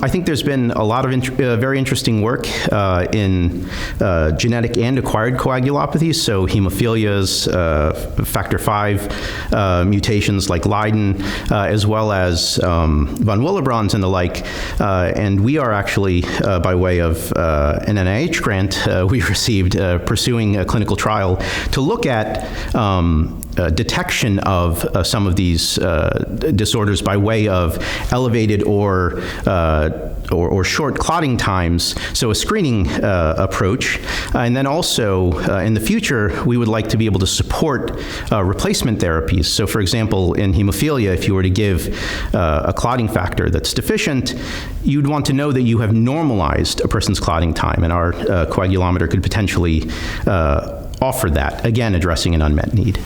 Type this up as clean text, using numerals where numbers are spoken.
I think there's been a lot of very interesting work in genetic and acquired coagulopathies, so hemophilias, factor V mutations like Leiden, as well as von Willebrand's and the like. And we are actually, by way of an NIH grant we received, pursuing a clinical trial to look at detection of some of these disorders by way of elevated or short clotting times, so a screening approach. And then also, in the future, we would like to be able to support replacement therapies. So for example, in hemophilia, if you were to give a clotting factor that's deficient, you'd want to know that you have normalized a person's clotting time, and our coagulometer could potentially offer that, again, addressing an unmet need.